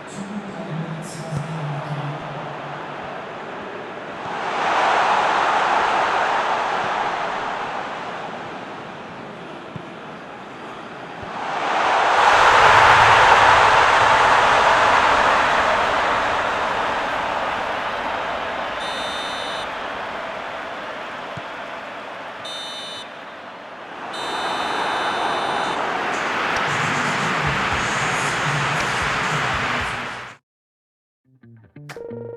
충분히 가능한 사상입니다.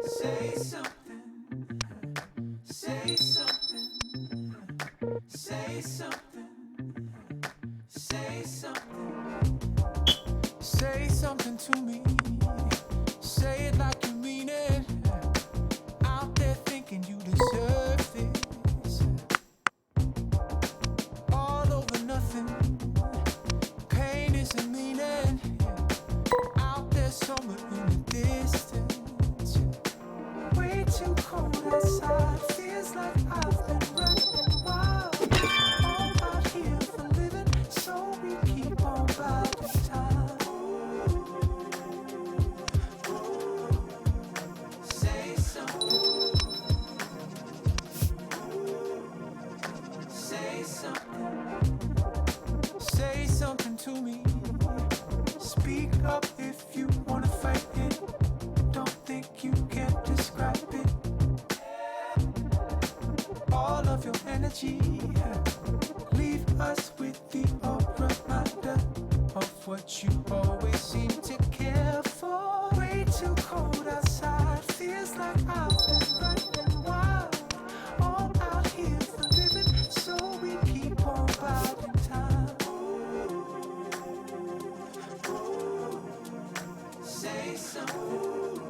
Say something, say something, say something, say something, say something to me. Say it like you mean it. Out there thinking you deserve this. All over nothing. Pain isn't meaning. Out there somewhere in the distance. Way too cold outside. Feels like I've been running wild. All out here for living, so we keep on biding time. Say something. Say something. Say something to me. Speak up if you wanna fight it. Don't think you can describe it. All of your energy. Leave us with the reminder of what you always seem to care for. Way too cold outside. Feels like I've been running wild. All out here for living, so we keep on biding time. Say something.